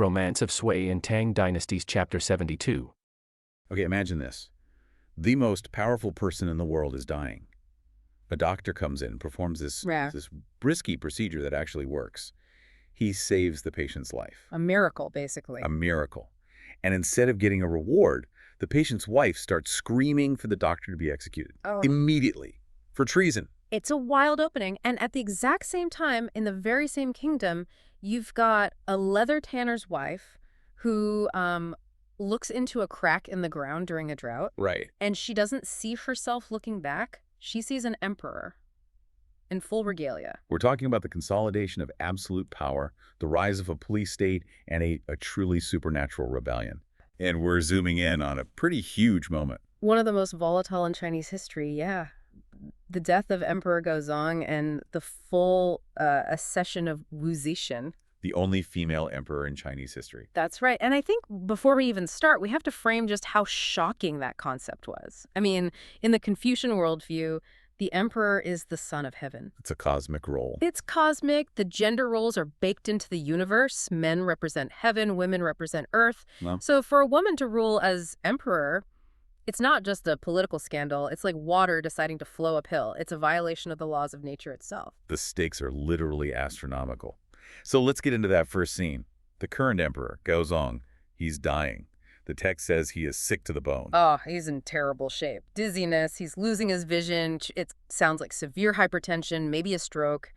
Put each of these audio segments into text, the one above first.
Romance of Sui and Tang Dynasties, Chapter 72. Okay, imagine this. The most powerful person in the world is dying. A doctor comes in, performs this risky procedure that actually works. He saves the patient's life. A miracle, basically. A miracle. And instead of getting a reward, the patient's wife starts screaming for the doctor to be executed. Immediately. For treason. It's a wild opening. And at the exact same time, in the very same kingdom, you've got a leather tanner's wife who looks into a crack in the ground during a drought. Right. And she doesn't see herself looking back. She sees an emperor in full regalia. We're talking about the consolidation of absolute power, the rise of a police state, and a truly supernatural rebellion. And we're zooming in on a pretty huge moment. One of the most volatile in Chinese history, yeah. The death of Emperor Gaozong and the full accession of Wu Zetian. The only female emperor in Chinese history. That's right. And I think before we even start, we have to frame just how shocking that concept was. I mean, in the Confucian worldview, the emperor is the son of heaven. It's a cosmic role. It's cosmic. The gender roles are baked into the universe. Men represent heaven, women represent earth. Well, so for a woman to rule as emperor, it's not just a political scandal. It's like water deciding to flow uphill. It's a violation of the laws of nature itself. the stakes are literally astronomical. So let's get into that first scene. The current emperor, Gaozong, he's dying. The text says he is sick to the bone. Oh, he's in terrible shape. Dizziness, he's losing his vision. It sounds like severe hypertension, maybe a stroke.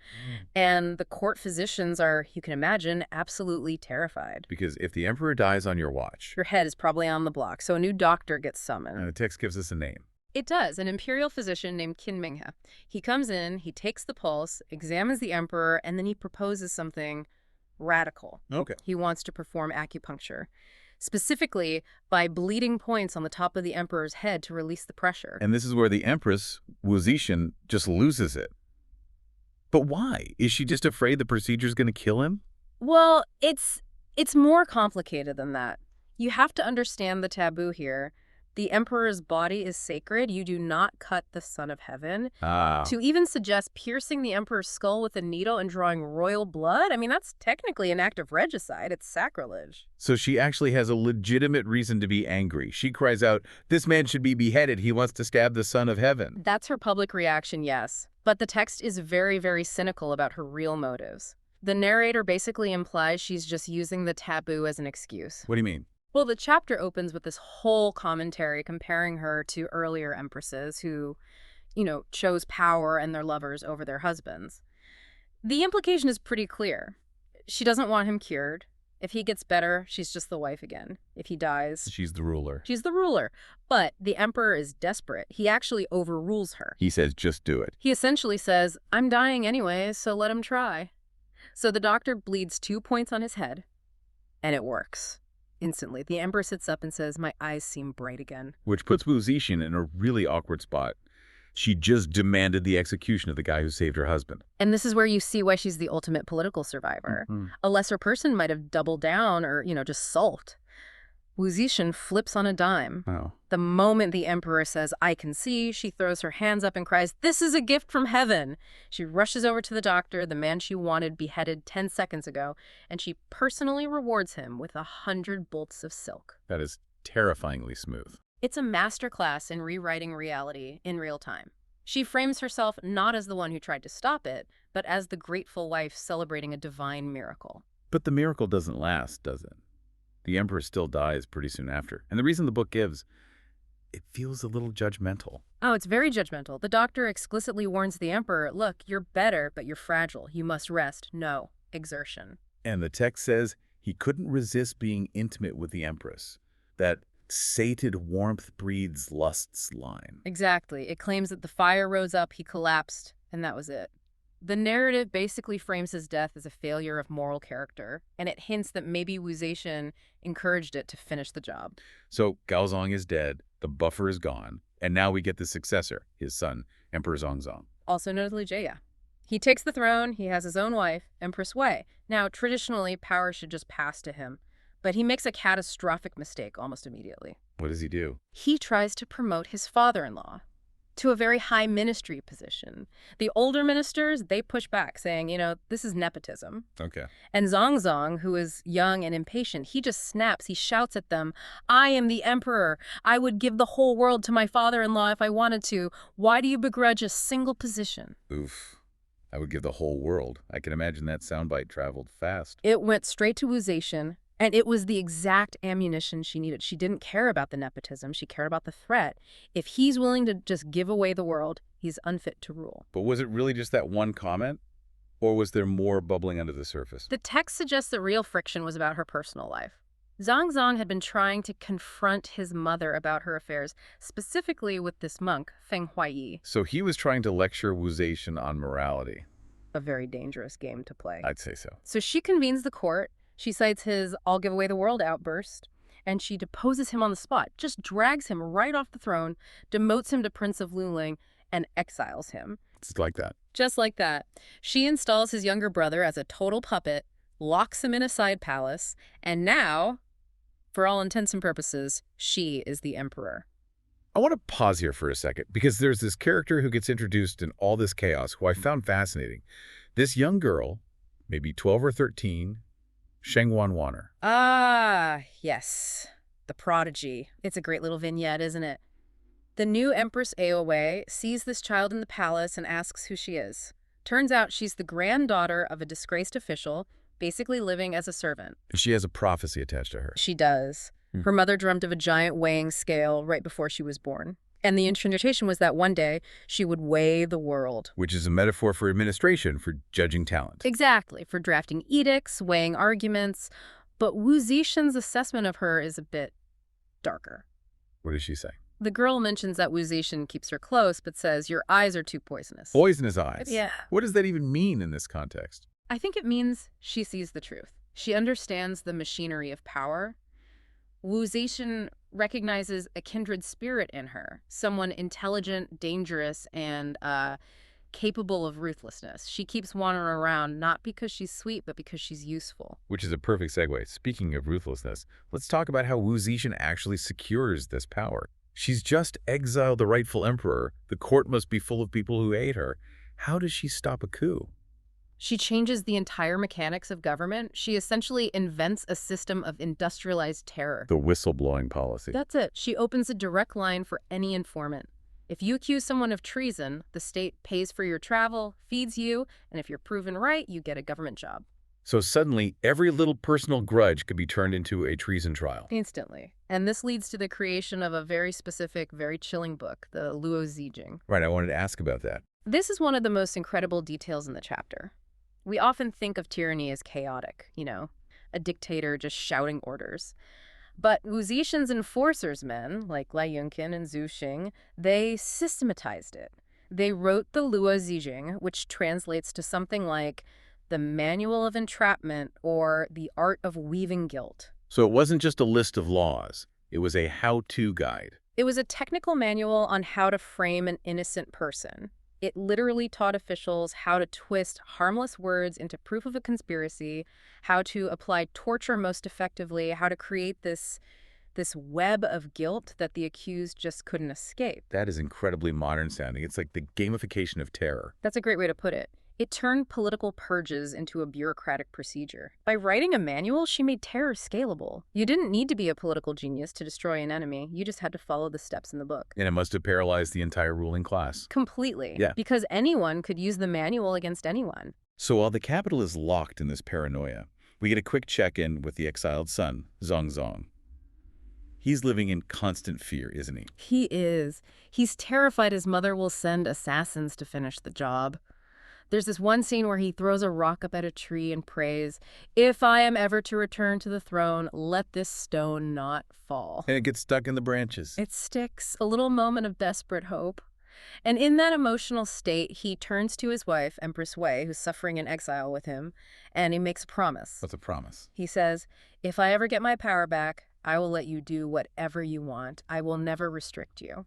And the court physicians are, you can imagine, absolutely terrified. Because if the emperor dies on your watch, Your head is probably on the block, so a new doctor gets summoned. and the text gives us a name. It does, an imperial physician named Qin Minghe. He comes in, he takes the pulse, examines the emperor, and then he proposes something radical. Okay. He wants to perform acupuncture, specifically by bleeding points on the top of the emperor's head to release the pressure. And this is where the empress, Wu Zetian, just loses it. But why? Is she just afraid the procedure's going to kill him? Well, it's more complicated than that. You have to understand the taboo here. The emperor's body is sacred. You do not cut the son of heaven. To even suggest piercing the emperor's skull with a needle and drawing royal blood, I mean, that's technically an act of regicide. It's sacrilege. So she actually has a legitimate reason to be angry. She cries out, "This man should be beheaded. He wants to stab the son of heaven." That's her public reaction, yes. But the text is very, very cynical about her real motives. The narrator basically implies she's just using the taboo as an excuse. What do you mean? Well, the chapter opens with this whole commentary comparing her to earlier empresses who, chose power and their lovers over their husbands. The implication is pretty clear. She doesn't want him cured. If he gets better, she's just the wife again. If he dies, She's the ruler. she's the ruler. But the emperor is desperate. He actually overrules her. He says, "Just do it." He essentially says, I'm dying anyway, so let him try. So the doctor bleeds 2 points on his head, and it works. Instantly, the emperor sits up and says, my eyes seem bright again. Which puts Wu Zetian in a really awkward spot. She just demanded the execution of the guy who saved her husband. And this is where you see why she's the ultimate political survivor. A lesser person might have doubled down or, just sulked. Wu Zetian flips on a dime. Oh. The moment the emperor says, I can see, she throws her hands up and cries, this is a gift from heaven. She rushes over to the doctor, the man she wanted beheaded 10 seconds ago, and she personally rewards him with 100 bolts of silk. That is terrifyingly smooth. It's a masterclass in rewriting reality in real time. She frames herself not as the one who tried to stop it, but as the grateful wife celebrating a divine miracle. But the miracle doesn't last, does it? The emperor still dies pretty soon after. And the reason the book gives, it feels a little judgmental. Oh, it's very judgmental. The doctor explicitly warns the emperor, look, you're better, but you're fragile. You must rest. No exertion. And the text says he couldn't resist being intimate with the empress. That sated warmth breeds lusts line. Exactly. It claims that the fire rose up, he collapsed, and that was it. The narrative basically frames his death as a failure of moral character, and it hints that maybe Wu Zetian encouraged it to finish the job. So Gaozong is dead, the buffer is gone, and now we get the successor, his son, Emperor Zongzong. Also known as Li Jie. He takes the throne, he has his own wife, Empress Wei. Now, traditionally, power should just pass to him, but he makes a catastrophic mistake almost immediately. What does he do? He tries to promote his father-in-law. to a very high ministry position. The older ministers, they push back, saying, this is nepotism. Okay. And Zongzong, who is young and impatient, he just snaps. He shouts at them, I am the emperor. I would give the whole world to my father-in-law if I wanted to. Why do you begrudge a single position? Oof. I would give the whole world. I can imagine that soundbite traveled fast. It went straight to Wu Zetian, and it was the exact ammunition she needed. She didn't care about the nepotism. She cared about the threat. If he's willing to just give away the world, he's unfit to rule. But was it really just that one comment? Or was there more bubbling under the surface? The text suggests the real friction was about her personal life. Zongzong had been trying to confront his mother about her affairs, specifically with this monk, Feng Huaiyi. So he was trying to lecture Wu Zetian on morality. A very dangerous game to play. I'd say so. So she convenes the court. She cites his "I'll give away the world" outburst, and she deposes him on the spot, just drags him right off the throne, demotes him to Prince of Luling, and exiles him. It's like that. Just like that. She installs his younger brother as a total puppet, locks him in a side palace, and now, for all intents and purposes, she is the emperor. I want to pause here for a second, because there's this character who gets introduced in all this chaos who I found fascinating. This young girl, maybe 12 or 13, Sheng Wanwaner. Ah, yes. The prodigy. It's a great little vignette, isn't it? The new Empress Aowe sees this child in the palace and asks who she is. Turns out she's the granddaughter of a disgraced official, basically living as a servant. She has a prophecy attached to her. She does. Her mother dreamt of a giant weighing scale right before she was born. And the interpretation was that one day she would weigh the world. Which is a metaphor for administration, for judging talent. Exactly, for drafting edicts, weighing arguments. But Wu Zetian's assessment of her is a bit darker. What does she say? The girl mentions that Wu Zetian keeps her close, but says, your eyes are too poisonous. Poisonous eyes? Yeah. What does that even mean in this context? I think it means she sees the truth. She understands the machinery of power. Wu Zetian recognizes a kindred spirit in her, someone intelligent, dangerous, and capable of ruthlessness. She keeps wandering around not because she's sweet, but because she's useful. Which is a perfect segue. Speaking of ruthlessness, let's talk about how Wu Zetian actually secures this power. She's just exiled the rightful emperor. The court must be full of people who hate her. How does she stop a coup? She changes the entire mechanics of government. She essentially invents a system of industrialized terror. The whistleblowing policy. That's it. She opens a direct line for any informant. If you accuse someone of treason, the state pays for your travel, feeds you, and if you're proven right, you get a government job. So suddenly, every little personal grudge could be turned into a treason trial. Instantly. And this leads to the creation of a very specific, very chilling book, the Luo Zijing. Right, I wanted to ask about that. This is one of the most incredible details in the chapter. We often think of tyranny as chaotic, a dictator just shouting orders. But Wu Zetian's enforcers men, like Lai Yunqin and Zhu Xing, they systematized it. They wrote the Luo Zijing, which translates to something like the Manual of Entrapment or the Art of Weaving Guilt. So it wasn't just a list of laws. It was a how-to guide. It was a technical manual on how to frame an innocent person. It literally taught officials how to twist harmless words into proof of a conspiracy, how to apply torture most effectively, how to create this web of guilt that the accused just couldn't escape. That is incredibly modern sounding. It's like the gamification of terror. That's a great way to put it. It turned political purges into a bureaucratic procedure. By writing a manual, she made terror scalable. You didn't need to be a political genius to destroy an enemy. You just had to follow the steps in the book. And it must have paralyzed the entire ruling class. Completely. Yeah. Because anyone could use the manual against anyone. So while the capital is locked in this paranoia, we get a quick check-in with the exiled son, Zongzong. He's living in constant fear, isn't he? He is. He's terrified his mother will send assassins to finish the job. There's this one scene where he throws a rock up at a tree and prays, "If I am ever to return to the throne, let this stone not fall." And it gets stuck in the branches. It sticks, a little moment of desperate hope. And in that emotional state, he turns to his wife, Empress Wei, who's suffering in exile with him, and he makes a promise. What's a promise? He says, "If I ever get my power back, I will let you do whatever you want. I will never restrict you."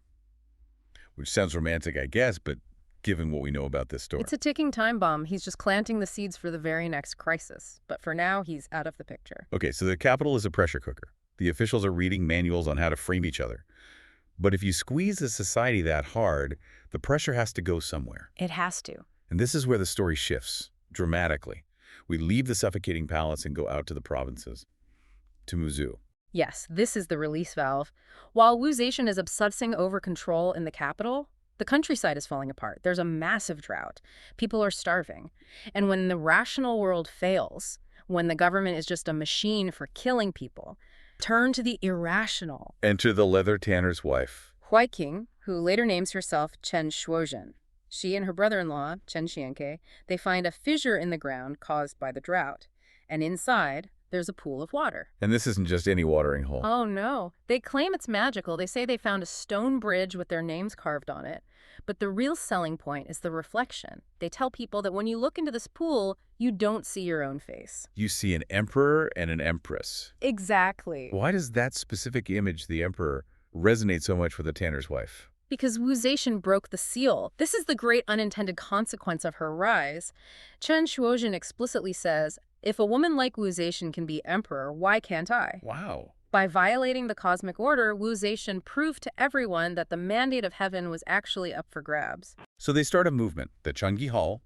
Which sounds romantic, I guess, but given what we know about this story. It's a ticking time bomb. He's just planting the seeds for the very next crisis. But for now, he's out of the picture. Okay, so the capital is a pressure cooker. The officials are reading manuals on how to frame each other. But if you squeeze a society that hard, the pressure has to go somewhere. It has to. And this is where the story shifts, dramatically. We leave the suffocating palace and go out to the provinces, to Muzhu. Yes, this is the release valve. While Wu Zetian is obsessing over control in the capital, the countryside is falling apart. There's a massive drought. People are starving. And when the rational world fails, when the government is just a machine for killing people, turn to the irrational. Enter the leather tanner's wife, Huai Qing, who later names herself Chen Shuozhen. She and her brother-in-law, Chen Xianke, they find a fissure in the ground caused by the drought. And inside, there's a pool of water. And this isn't just any watering hole. Oh, no. They claim it's magical. They say they found a stone bridge with their names carved on it. But the real selling point is the reflection. They tell people that when you look into this pool, you don't see your own face. You see an emperor and an empress. Exactly. Why does that specific image, the emperor, resonate so much with the tanner's wife? Because Wu Zetian broke the seal. This is the great unintended consequence of her rise. Chen Shuozhen explicitly says, if a woman like Wu Zetian can be emperor, why can't I? Wow. By violating the cosmic order, Wu Zetian proved to everyone that the mandate of heaven was actually up for grabs. So they start a movement, the Chungi Hall.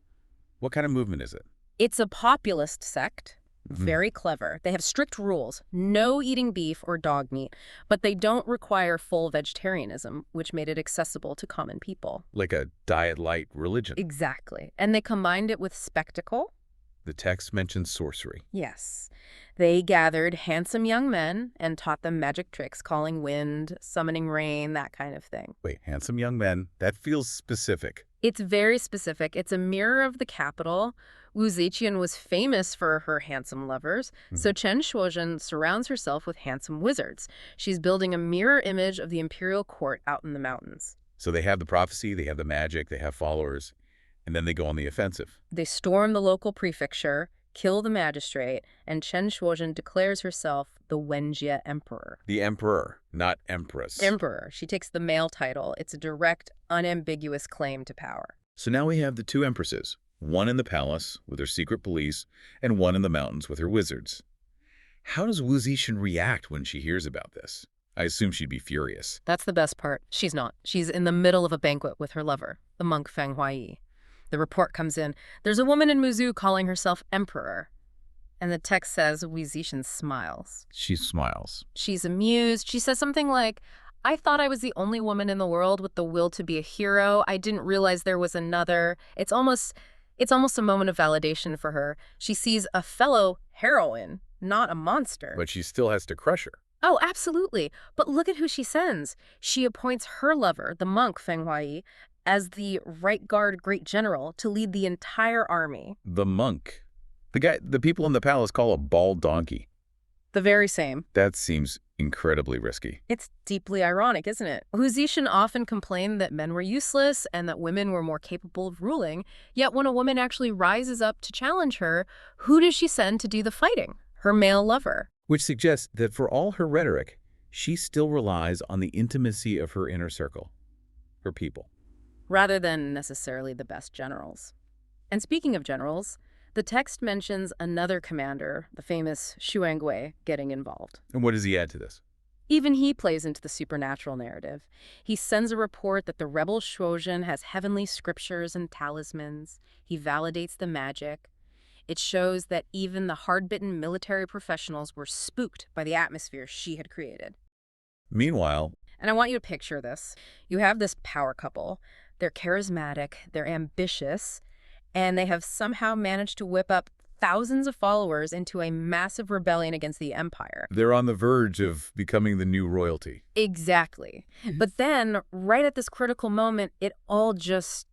What kind of movement is it? It's a populist sect. Very clever. They have strict rules. No eating beef or dog meat. But they don't require full vegetarianism, which made it accessible to common people. Like a diet-light religion. Exactly. And they combined it with spectacle. The text mentions sorcery. Yes. They gathered handsome young men and taught them magic tricks, calling wind, summoning rain, that kind of thing. Wait, handsome young men? That feels specific. It's very specific. It's a mirror of the capital. Wu Zetian was famous for her handsome lovers, so Chen Shuozhen surrounds herself with handsome wizards. She's building a mirror image of the imperial court out in the mountains. So they have the prophecy, they have the magic, they have followers, and then they go on the offensive. They storm the local prefecture, kill the magistrate, and Chen Shuozhen declares herself the Wenjie Emperor. The emperor, not empress. Emperor. She takes the male title. It's a direct, unambiguous claim to power. So now we have the two empresses, one in the palace with her secret police, and one in the mountains with her wizards. How does Wu Zetian react when she hears about this? I assume she'd be furious. That's the best part. She's not. She's in the middle of a banquet with her lover, the monk Feng Huaiyi. The report comes in. There's a woman in Muzhu calling herself emperor. And the text says Wu Zetian smiles. She smiles. She's amused. She says something like, I thought I was the only woman in the world with the will to be a hero. I didn't realize there was another. It's almost a moment of validation for her. She sees a fellow heroine, not a monster. But she still has to crush her. Oh, absolutely. But look at who she sends. She appoints her lover, the monk Feng Huaiyi, as the right guard great general to lead the entire army. The monk. The guy the people in the palace call a bald donkey. The very same. That seems incredibly risky. It's deeply ironic, isn't it? Wu Zetian often complained that men were useless and that women were more capable of ruling. Yet when a woman actually rises up to challenge her, who does she send to do the fighting? Her male lover. Which suggests that for all her rhetoric, she still relies on the intimacy of her inner circle, her people. Rather than necessarily the best generals. And speaking of generals, the text mentions another commander, the famous Xu Angui, getting involved. And what does he add to this? Even he plays into the supernatural narrative. He sends a report that the rebel Shuozhen has heavenly scriptures and talismans. He validates the magic. It shows that even the hard-bitten military professionals were spooked by the atmosphere she had created. Meanwhile, and I want you to picture this. You have this power couple. They're charismatic, they're ambitious, and they have somehow managed to whip up thousands of followers into a massive rebellion against the empire. they're on the verge of becoming the new royalty. Exactly. But then, right at this critical moment, it all just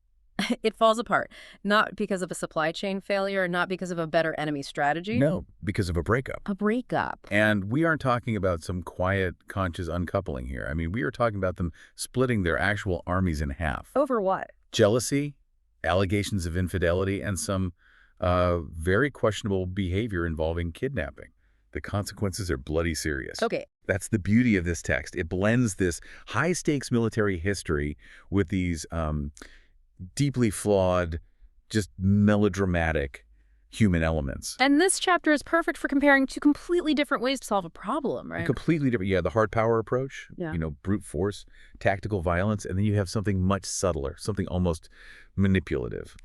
it falls apart. Not because of a supply chain failure, not because of a better enemy strategy. No, because of a breakup. A breakup. And we aren't talking about some quiet, conscious uncoupling here. I mean, we are talking about them splitting their actual armies in half. Over what? Jealousy, allegations of infidelity, and some very questionable behavior involving kidnapping. The consequences are bloody serious. Okay. That's the beauty of this text. It blends this high-stakes military history with these deeply flawed, just melodramatic human elements. And this chapter is perfect for comparing two completely different ways to solve a problem, right? Completely different. Yeah, the hard power approach, Yeah. Brute force, tactical violence, and then you have something much subtler, something almost manipulative.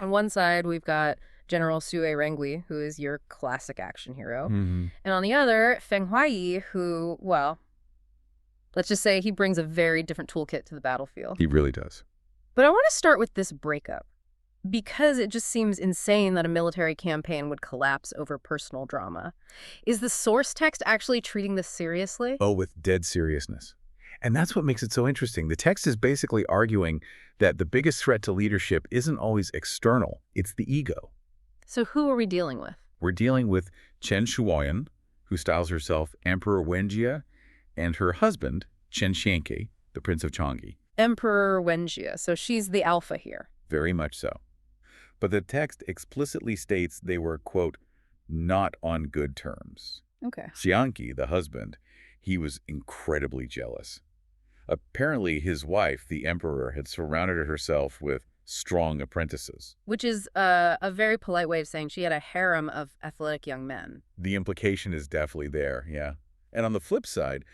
On one side, we've got General Sue Rengui, who is your classic action hero. And on the other, Feng Huaiyi, who, well, let's just say he brings a very different toolkit to the battlefield. He really does. But I want to start with this breakup, because it just seems insane that a military campaign would collapse over personal drama. Is the source text actually treating this seriously? Oh, with dead seriousness. And that's what makes it so interesting. The text is basically arguing that the biggest threat to leadership isn't always external, it's the ego. So who are we dealing with? We're dealing with Chen Shuoyan, who styles herself Emperor Wenjie, and her husband, Chen Xianke, the Prince of Changi. Emperor Wenjie, so she's the alpha here. Very much so. But the text explicitly states they were, quote, not on good terms. Okay. Xianke, the husband, he was incredibly jealous. Apparently, his wife, the emperor, had surrounded herself with strong apprentices. Which is a very polite way of saying she had a harem of athletic young men. The implication is definitely there, yeah. And on the flip side,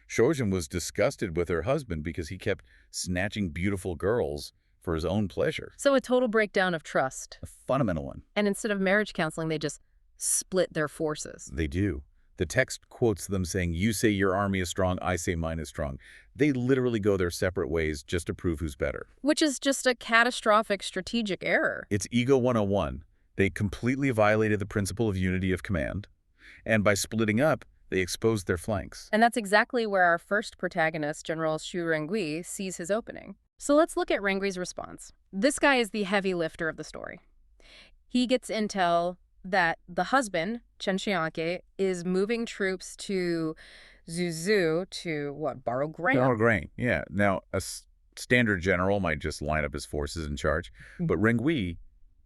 Shojin was disgusted with her husband because he kept snatching beautiful girls for his own pleasure. So a total breakdown of trust. A fundamental one. And instead of marriage counseling, they just split their forces. They do. The text quotes them saying, you say your army is strong, I say mine is strong. They literally go their separate ways just to prove who's better. Which is just a catastrophic strategic error. It's Ego 101. They completely violated the principle of unity of command. And by splitting up, they exposed their flanks. And that's exactly where our first protagonist, General Xu Rengui, sees his opening. So let's look at Rengui's response. This guy is the heavy lifter of the story. He gets intel that the husband, Chen Xianke, is moving troops to Zuzhou to, what, borrow grain? Borrow grain, yeah. Now, a standard general might just line up his forces in charge, but Rengui,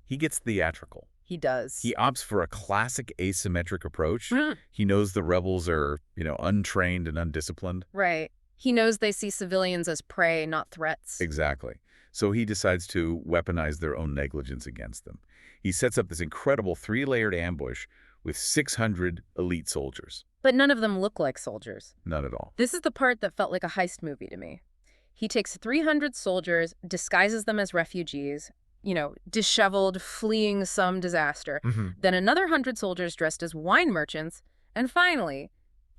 he gets theatrical. He does. He opts for a classic asymmetric approach. He knows the rebels are, untrained and undisciplined. Right. He knows they see civilians as prey, not threats. Exactly. So he decides to weaponize their own negligence against them. He sets up this incredible 3-layered ambush with 600 elite soldiers. But none of them look like soldiers. None at all. This is the part that felt like a heist movie to me. He takes 300 soldiers, disguises them as refugees, disheveled, fleeing some disaster. Then another 100 soldiers dressed as wine merchants, and finally,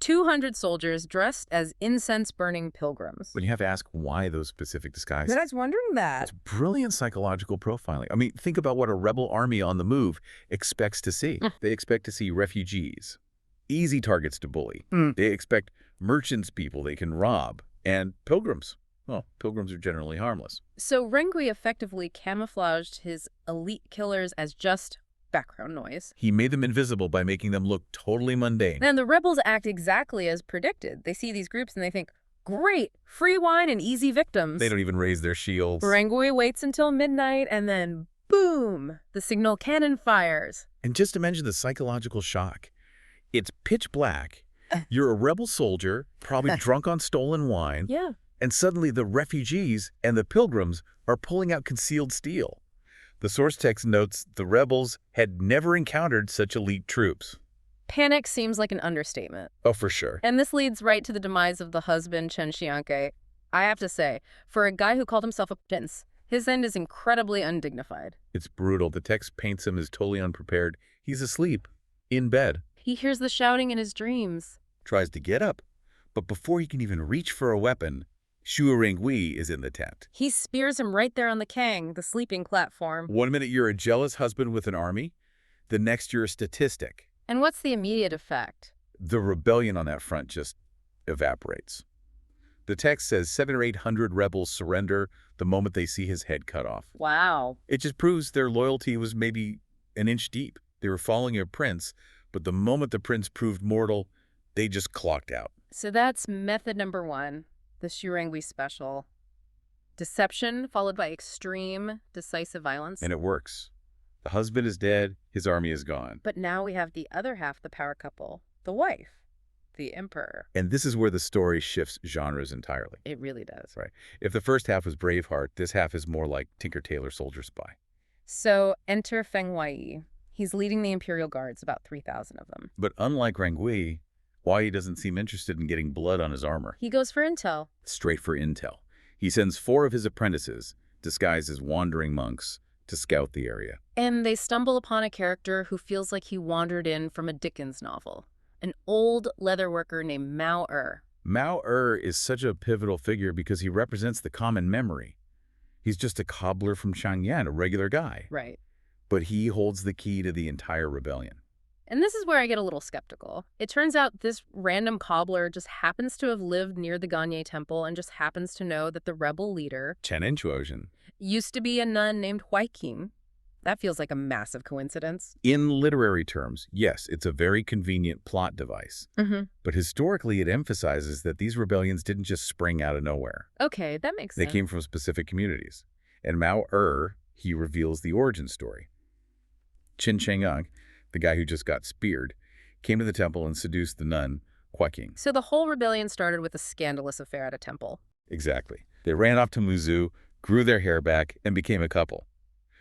200 soldiers dressed as incense-burning pilgrims. But you have to ask why those specific disguises. I was wondering that. It's brilliant psychological profiling. I mean, think about what a rebel army on the move expects to see. They expect to see refugees, easy targets to bully. They expect merchants people they can rob, and pilgrims. Well, pilgrims are generally harmless. So Rengui effectively camouflaged his elite killers as just background noise. He made them invisible by making them look totally mundane. And the rebels act exactly as predicted. They see these groups and they think, great, free wine and easy victims. They don't even raise their shields. Rengui waits until midnight and then, boom, the signal cannon fires. And just imagine the psychological shock. It's pitch black. You're a rebel soldier, probably drunk on stolen wine. Yeah. And suddenly the refugees and the pilgrims are pulling out concealed steel. The source text notes the rebels had never encountered such elite troops. Panic seems like an understatement. Oh, for sure. And this leads right to the demise of the husband, Chen Xianke. I have to say, for a guy who called himself a prince, his end is incredibly undignified. It's brutal. The text paints him as totally unprepared. He's asleep, in bed. He hears the shouting in his dreams. Tries to get up, but before he can even reach for a weapon, Xu Rengui is in the tent. He spears him right there on the Kang, the sleeping platform. 1 minute you're a jealous husband with an army, the next you're a statistic. And what's the immediate effect? The rebellion on that front just evaporates. The text says 700 or 800 rebels surrender the moment they see his head cut off. Wow. It just proves their loyalty was maybe an inch deep. They were following a prince, but the moment the prince proved mortal, they just clocked out. So that's method number 1. The Xu Rengui special. Deception followed by extreme, decisive violence. And it works. The husband is dead, his army is gone. But now we have the other half, the power couple, the wife, the emperor. And this is where the story shifts genres entirely. It really does. Right. If the first half was Braveheart, this half is more like Tinker Tailor Soldier Spy. So enter Feng Huaiyi. He's leading the Imperial Guards, about 3,000 of them. But unlike Rangui, Huai doesn't seem interested in getting blood on his armor. He goes for intel. Straight for intel. He sends 4 of his apprentices, disguised as wandering monks, to scout the area. And they stumble upon a character who feels like he wandered in from a Dickens novel. An old leatherworker named Mao Er. Mao Er is such a pivotal figure because he represents the common memory. He's just a cobbler from Chang'an, a regular guy. Right. But he holds the key to the entire rebellion. And this is where I get a little skeptical. It turns out this random cobbler just happens to have lived near the Ganye Temple and just happens to know that the rebel leader, Chen Enchuojian, used to be a nun named Huai Qing. That feels like a massive coincidence. In literary terms, yes, it's a very convenient plot device. But historically, it emphasizes that these rebellions didn't just spring out of nowhere. Okay, that makes sense. They came from specific communities. And Mao Er, he reveals the origin story. Qin Shengyang, the guy who just got speared, came to the temple and seduced the nun, Huai Qing. So the whole rebellion started with a scandalous affair at a temple. Exactly. They ran off to Muzhu, grew their hair back, and became a couple.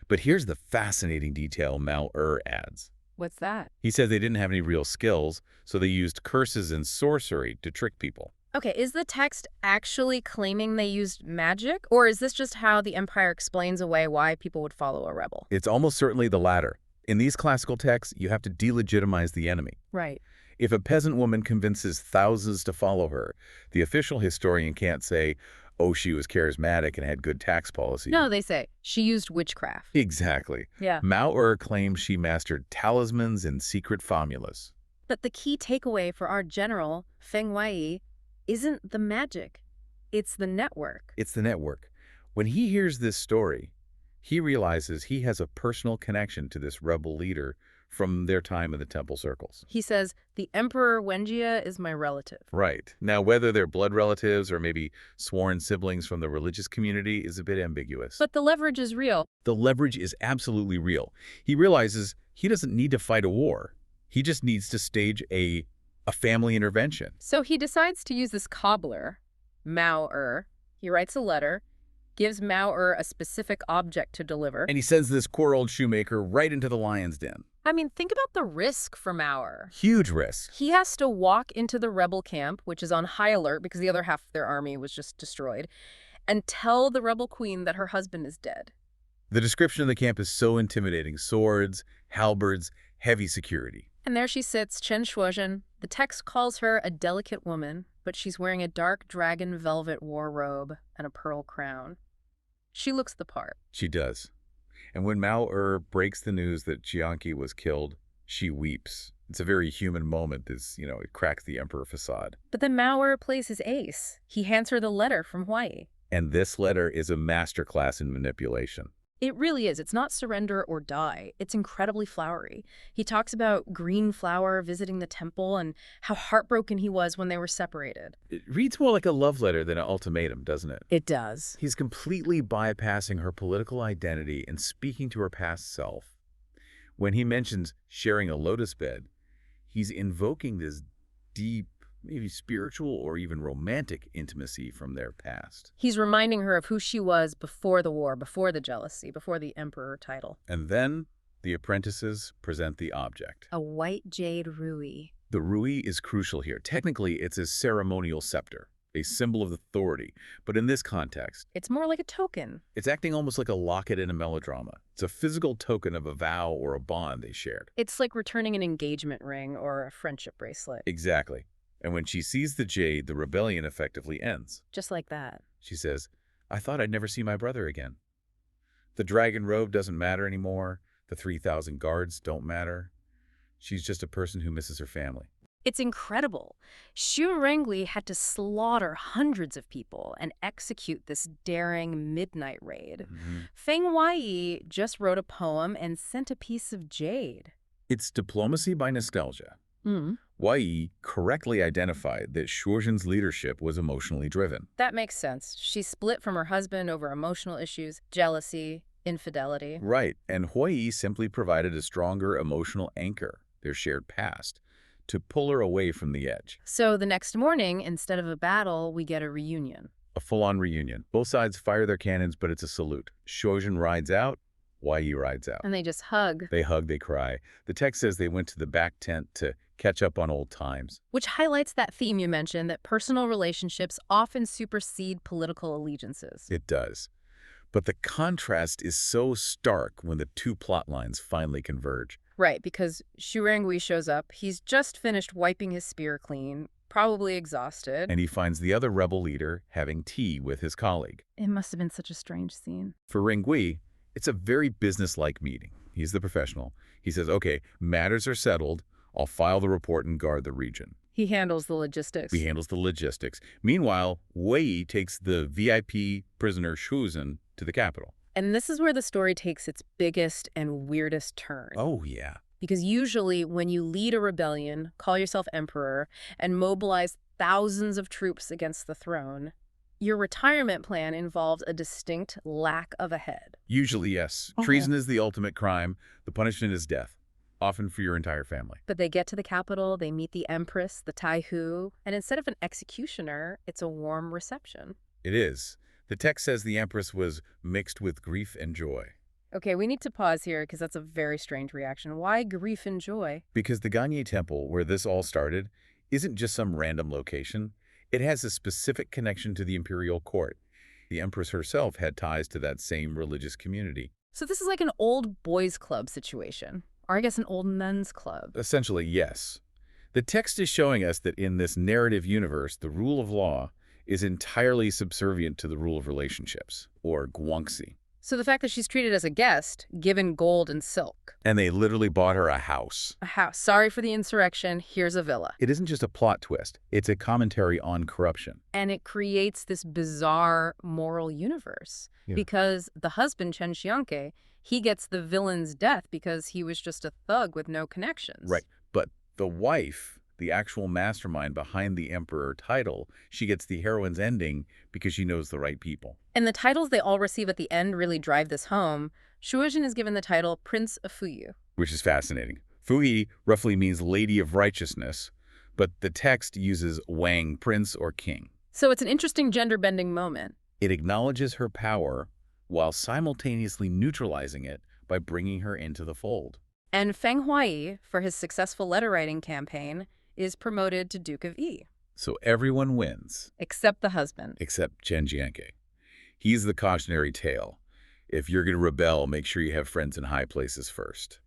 But here's the fascinating detail Mao Er adds. What's that? He says they didn't have any real skills, so they used curses and sorcery to trick people. Okay, is the text actually claiming they used magic? Or is this just how the Empire explains away why people would follow a rebel? It's almost certainly the latter. In these classical texts, you have to delegitimize the enemy. Right. If a peasant woman convinces thousands to follow her, the official historian can't say, oh, she was charismatic and had good tax policy. No, they say she used witchcraft. Exactly. Yeah. Mao Er claims she mastered talismans and secret formulas. But the key takeaway for our general, Feng Huai, isn't the magic. It's the network. It's the network. When he hears this story, he realizes he has a personal connection to this rebel leader from their time in the temple circles. He says, the Emperor Wenjie is my relative. Right. Now, whether they're blood relatives or maybe sworn siblings from the religious community is a bit ambiguous. But the leverage is real. The leverage is absolutely real. He realizes he doesn't need to fight a war. He just needs to stage a family intervention. So he decides to use this cobbler, Mao Er. He writes a letter, gives Mao Er a specific object to deliver. And he sends this poor old shoemaker right into the lion's den. I mean, think about the risk for Mao Er. Huge risk. He has to walk into the rebel camp, which is on high alert because the other half of their army was just destroyed, and tell the rebel queen that her husband is dead. The description of the camp is so intimidating. Swords, halberds, heavy security. And there she sits, Chen Shuozhen. The text calls her a delicate woman, but she's wearing a dark dragon velvet war robe and a pearl crown. She looks the part. She does. And when Mao Er breaks the news that Jiangqi was killed, she weeps. It's a very human moment. It cracks the emperor facade. But then Mao Er plays his ace. He hands her the letter from Huai. And this letter is a masterclass in manipulation. It really is. It's not surrender or die. It's incredibly flowery. He talks about green flower visiting the temple and how heartbroken he was when they were separated. It reads more like a love letter than an ultimatum, doesn't it? It does. He's completely bypassing her political identity and speaking to her past self. When he mentions sharing a lotus bed, he's invoking this deep, maybe spiritual or even romantic intimacy from their past. He's reminding her of who she was before the war, before the jealousy, before the emperor title. And then the apprentices present the object. A white jade rui. The rui is crucial here. Technically, it's a ceremonial scepter, a symbol of authority. But in this context, it's more like a token. It's acting almost like a locket in a melodrama. It's a physical token of a vow or a bond they shared. It's like returning an engagement ring or a friendship bracelet. Exactly. And when she sees the jade, the rebellion effectively ends. Just like that. She says, I thought I'd never see my brother again. The dragon robe doesn't matter anymore. The 3,000 guards don't matter. She's just a person who misses her family. It's incredible. Xu Rengli had to slaughter hundreds of people and execute this daring midnight raid. Feng Huai just wrote a poem and sent a piece of jade. It's diplomacy by nostalgia. Huai correctly identified that Shuozhen's leadership was emotionally driven. That makes sense. She split from her husband over emotional issues, jealousy, infidelity. Right, and Huai simply provided a stronger emotional anchor, their shared past, to pull her away from the edge. So the next morning, instead of a battle, we get a reunion. A full-on reunion. Both sides fire their cannons, but it's a salute. Shuozhen rides out, Wei rides out. And they just hug. They hug, they cry. The text says they went to the back tent to catch up on old times. Which highlights that theme you mentioned, that personal relationships often supersede political allegiances. It does. But the contrast is so stark when the two plot lines finally converge. Right, because Xu Rangui shows up. He's just finished wiping his spear clean, probably exhausted. And he finds the other rebel leader having tea with his colleague. It must have been such a strange scene. For Rangui, it's a very business-like meeting. He's the professional. He says, okay, matters are settled. I'll file the report and guard the region. He handles the logistics. He handles the logistics. Meanwhile, Wei takes the VIP prisoner Shuzhen to the capital. And this is where the story takes its biggest and weirdest turn. Oh, yeah. Because usually when you lead a rebellion, call yourself emperor, and mobilize thousands of troops against the throne, your retirement plan involves a distinct lack of a head. Usually, yes. Treason is the ultimate crime. The punishment is death, often for your entire family. But they get to the capital, they meet the empress, the Taihu, and instead of an executioner, it's a warm reception. It is. The text says the empress was mixed with grief and joy. Okay, we need to pause here because that's a very strange reaction. Why grief and joy? Because the Ganye Temple, where this all started, isn't just some random location. It has a specific connection to the imperial court. The empress herself had ties to that same religious community. So this is like an old boys' club situation, or I guess an old men's club. Essentially, yes. The text is showing us that in this narrative universe, the rule of law is entirely subservient to the rule of relationships, or guangxi. So the fact that she's treated as a guest, given gold and silk. And they literally bought her a house. A house. Sorry for the insurrection. Here's a villa. It isn't just a plot twist. It's a commentary on corruption. And it creates this bizarre moral universe. Yeah. Because the husband, Chen Xiangke, he gets the villain's death because he was just a thug with no connections. Right. But the wife, the actual mastermind behind the emperor title, she gets the heroine's ending because she knows the right people. And the titles they all receive at the end really drive this home. Shuozhen is given the title Prince of Fuyu. Which is fascinating. Fuyi roughly means Lady of Righteousness, but the text uses Wang, Prince or King. So it's an interesting gender-bending moment. It acknowledges her power while simultaneously neutralizing it by bringing her into the fold. And Feng Huai, for his successful letter-writing campaign, is promoted to Duke of Yi. So everyone wins. Except the husband. Except Chen Jianke. He's the cautionary tale. If you're going to rebel, make sure you have friends in high places first.